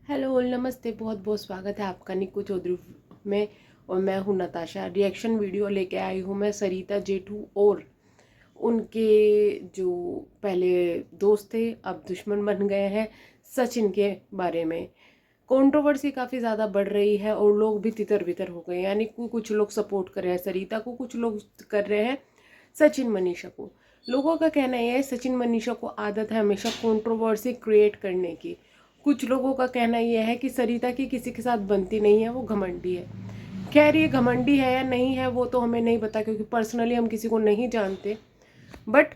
Hello नमस्ते, बहुत बहुत स्वागत है आपका निक्कू चौधरी में। और मैं हूं नताशा। रिएक्शन वीडियो लेके आई हूं मैं सरिता जेठू और उनके जो पहले दोस्त थे अब दुश्मन बन गए हैं सचिन के बारे में। कंट्रोवर्सी काफ़ी ज़्यादा बढ़ रही है और लोग भी तितर बितर हो गए, यानी कुछ लोग सपोर्ट कर रहे हैं सरिता को, कुछ लोग कर रहे हैं सचिन मनीषा को। लोगों का कहना यह है सचिन मनीषा को आदत है हमेशा कंट्रोवर्सी क्रिएट करने की। कुछ लोगों का कहना यह है कि सरिता की किसी के साथ बनती नहीं है, वो घमंडी है। खैर ये घमंडी है या नहीं है वो तो हमें नहीं पता, क्योंकि पर्सनली हम किसी को नहीं जानते। बट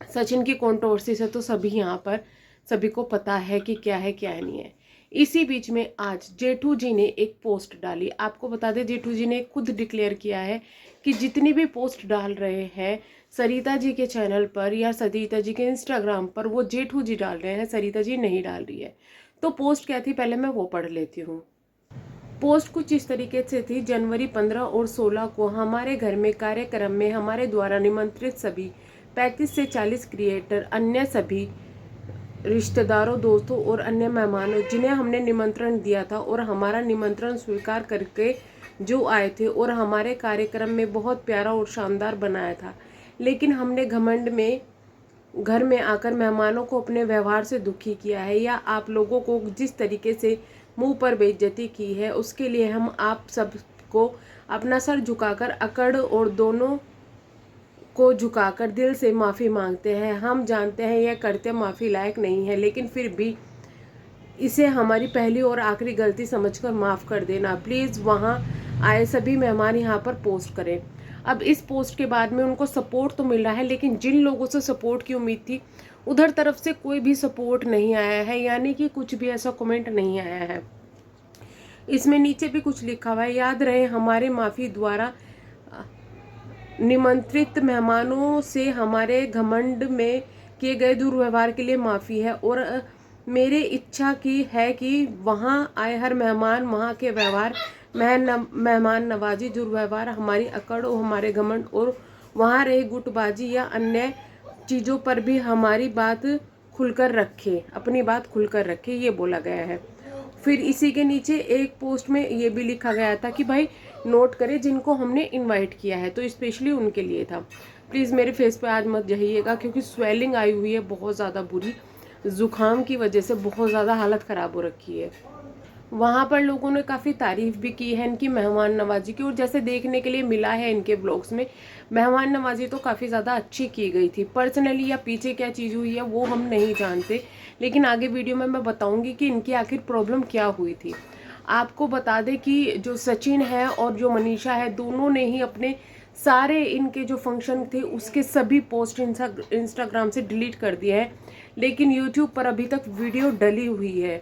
सचिन की कंट्रोवर्सी से तो सभी यहाँ पर सभी को पता है कि क्या है क्या नहीं है। इसी बीच में आज जेठू जी ने एक पोस्ट डाली। आपको बता दें जेठू जी ने खुद डिक्लेयर किया है कि जितनी भी पोस्ट डाल रहे हैं सरिता जी के चैनल पर या सरिता जी के इंस्टाग्राम पर वो जेठू जी डाल रहे हैं, सरिता जी नहीं डाल रही है। तो पोस्ट क्या थी पहले मैं वो पढ़ लेती हूँ। पोस्ट कुछ इस तरीके से थी। जनवरी 15 और 16 को हमारे घर में कार्यक्रम में हमारे द्वारा निमंत्रित सभी 35 से 40 क्रिएटर, अन्य सभी रिश्तेदारों, दोस्तों और अन्य मेहमानों जिन्हें हमने निमंत्रण दिया था और हमारा निमंत्रण स्वीकार करके जो आए थे और हमारे कार्यक्रम में बहुत प्यारा और शानदार बनाया था, लेकिन हमने घमंड में घर में आकर मेहमानों को अपने व्यवहार से दुखी किया है या आप लोगों को जिस तरीके से मुंह पर बेइज्जती की है उसके लिए हम आप सबको अपना सर झुकाकर अकड़ और दोनों को झुकाकर दिल से माफ़ी मांगते हैं। हम जानते हैं यह करते माफ़ी लायक नहीं है, लेकिन फिर भी इसे हमारी पहली और आखिरी गलती समझकर माफ़ कर देना प्लीज़। वहाँ आए सभी मेहमान यहाँ पर पोस्ट करें। अब इस पोस्ट के बाद में उनको सपोर्ट तो मिल रहा है, लेकिन जिन लोगों से सपोर्ट की उम्मीद थी उधर तरफ से कोई भी सपोर्ट नहीं आया है, यानी कि कुछ भी ऐसा कमेंट नहीं आया है। इसमें नीचे भी कुछ लिखा हुआ है, याद रहे हमारे माफ़ी द्वारा निमंत्रित मेहमानों से हमारे घमंड में किए गए दुर्व्यवहार के लिए माफ़ी है और मेरे इच्छा की है कि वहाँ आए हर मेहमान वहाँ के व्यवहार मेहमान नवाजी, दुर्व्यवहार, हमारी अकड़ और हमारे घमंड और वहाँ रहे गुटबाजी या अन्य चीज़ों पर भी हमारी बात खुलकर रखे, अपनी बात खुलकर रखे, ये बोला गया है। फिर इसी के नीचे एक पोस्ट में ये भी लिखा गया था कि भाई नोट करें जिनको हमने इनवाइट किया है, तो स्पेशली उनके लिए था। प्लीज़ मेरे फेस पे आज मत जाइएगा क्योंकि स्वेलिंग आई हुई है बहुत ज़्यादा बुरी, ज़ुकाम की वजह से बहुत ज़्यादा हालत ख़राब हो रखी है। वहाँ पर लोगों ने काफ़ी तारीफ़ भी की है इनकी मेहमान नवाजी की, और जैसे देखने के लिए मिला है इनके ब्लॉग्स में मेहमान नवाजी तो काफ़ी ज़्यादा अच्छी की गई थी। पर्सनली या पीछे क्या चीज़ हुई है वो हम नहीं जानते, लेकिन आगे वीडियो में मैं बताऊंगी कि इनकी आखिर प्रॉब्लम क्या हुई थी। आपको बता दें कि जो सचिन है और जो मनीषा है दोनों ने ही अपने सारे इनके जो फंक्शन थे उसके सभी पोस्ट इंस्टाग्राम से डिलीट कर दिए हैं, लेकिन यूट्यूब पर अभी तक वीडियो डली हुई है।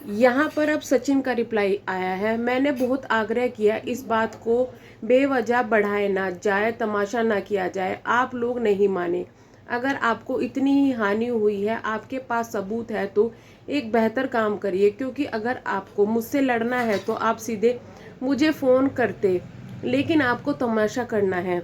यहाँ पर अब सचिन का रिप्लाई आया है, मैंने बहुत आग्रह किया इस बात को बेवजह बढ़ाए ना जाए, तमाशा ना किया जाए, आप लोग नहीं माने। अगर आपको इतनी ही हानि हुई है, आपके पास सबूत है तो एक बेहतर काम करिए, क्योंकि अगर आपको मुझसे लड़ना है तो आप सीधे मुझे फ़ोन करते, लेकिन आपको तमाशा करना है।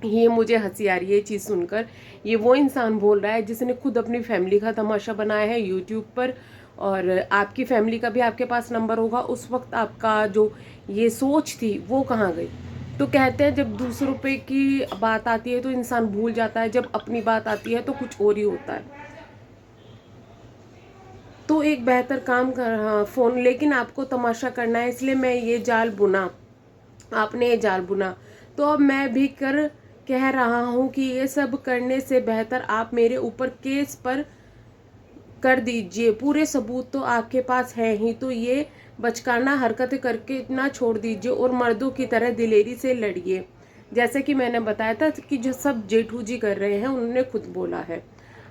ये मुझे हंसी आ रही है चीज़ सुनकर। ये वो इंसान बोल रहा है जिसने खुद अपनी फैमिली का तमाशा बनाया है यूट्यूब पर, और आपकी फैमिली का भी आपके पास नंबर होगा। उस वक्त आपका जो ये सोच थी वो कहाँ गई? तो कहते हैं जब दूसरों पे की बात आती है तो इंसान भूल जाता है, जब अपनी बात आती है तो कुछ और ही होता है। तो एक बेहतर काम कर, हाँ, फ़ोन, लेकिन आपको तमाशा करना है इसलिए मैं ये जाल बुना, आपने ये जाल बुना, तो अब मैं भी कह रहा हूँ कि ये सब करने से बेहतर आप मेरे ऊपर केस पर कर दीजिए, पूरे सबूत तो आपके पास है ही, तो ये बचकाना हरकतें करके ना छोड़ दीजिए और मर्दों की तरह दिलेरी से लड़िए। जैसे कि मैंने बताया था कि जो सब जेठू जी कर रहे हैं उन्होंने खुद बोला है।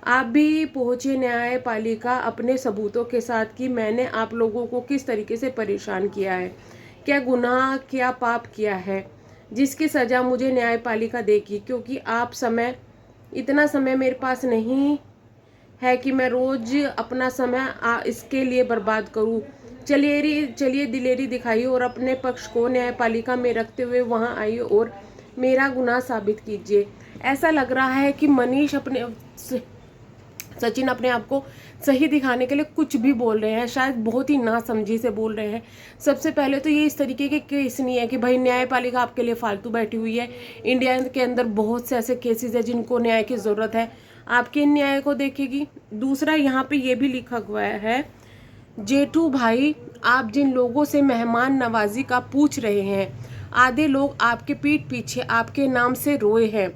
आप भी पहुंचे न्यायपालिका अपने सबूतों के साथ कि मैंने आप लोगों को किस तरीके से परेशान किया है, क्या गुनाह क्या पाप किया है, जिसकी सज़ा मुझे न्यायपालिका देगी, क्योंकि इतना समय मेरे पास नहीं है कि मैं रोज अपना समय इसके लिए बर्बाद करूं। चलिए दिलेरी दिखाइए और अपने पक्ष को न्यायपालिका में रखते हुए वहां आइए और मेरा गुनाह साबित कीजिए। ऐसा लग रहा है कि मनीष अपने सचिन अपने आप को सही दिखाने के लिए कुछ भी बोल रहे हैं, शायद बहुत ही नासमझी से बोल रहे हैं। सबसे पहले तो ये इस तरीके के केस नहीं है कि भाई न्यायपालिका आपके लिए फालतू बैठी हुई है। इंडिया के अंदर बहुत से ऐसे केसेस है जिनको न्याय की ज़रूरत है, आपके न्याय को देखेगी। दूसरा यहाँ पे ये भी लिखा हुआ है, जेठू भाई आप जिन लोगों से मेहमान नवाजी का पूछ रहे हैं, आधे लोग आपके पीठ पीछे आपके नाम से रोए हैं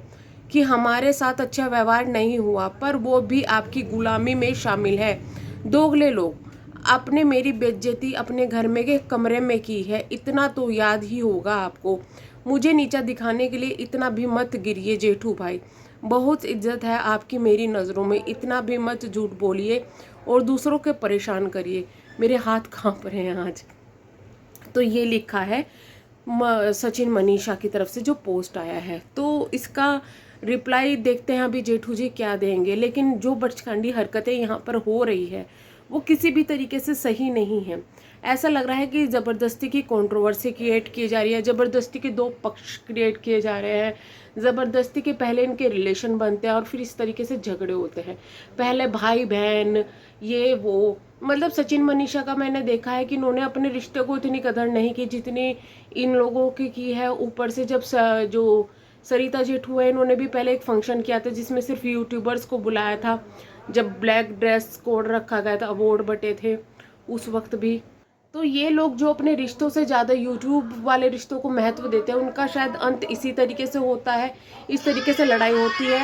कि हमारे साथ अच्छा व्यवहार नहीं हुआ, पर वो भी आपकी गुलामी में शामिल है। दोगले लोग, आपने मेरी बेइज्जती अपने घर में के कमरे में की है, इतना तो याद ही होगा आपको। मुझे नीचा दिखाने के लिए इतना भी मत गिरिए जेठू भाई, बहुत इज्जत है आपकी मेरी नज़रों में, इतना भी मत झूठ बोलिए और दूसरों के परेशान करिए। मेरे हाथ कांप रहे हैं आज। तो ये लिखा है सचिन मनीषा की तरफ से जो पोस्ट आया है, तो इसका रिप्लाई देखते हैं अभी जेठू जी क्या देंगे। लेकिन जो बचकानी हरकतें यहाँ पर हो रही है वो किसी भी तरीके से सही नहीं है। ऐसा लग रहा है कि ज़बरदस्ती की कंट्रोवर्सी क्रिएट की जा रही है, ज़बरदस्ती के दो पक्ष क्रिएट किए जा रहे हैं, ज़बरदस्ती के पहले इनके रिलेशन बनते हैं और फिर इस तरीके से झगड़े होते हैं, पहले भाई बहन ये वो। मतलब सचिन मनीषा का मैंने देखा है कि इन्होंने अपने रिश्ते को इतनी कदर नहीं की जितनी इन लोगों की है। ऊपर से जब जो सरिता जेठू है, इन्होंने भी पहले एक फंक्शन किया था जिसमें सिर्फ यूट्यूबर्स को बुलाया था, जब ब्लैक ड्रेस कोड रखा गया था, अवार्ड बटे थे उस वक्त भी। तो ये लोग जो अपने रिश्तों से ज़्यादा यूट्यूब वाले रिश्तों को महत्व देते हैं, उनका शायद अंत इसी तरीके से होता है, इस तरीके से लड़ाई होती है।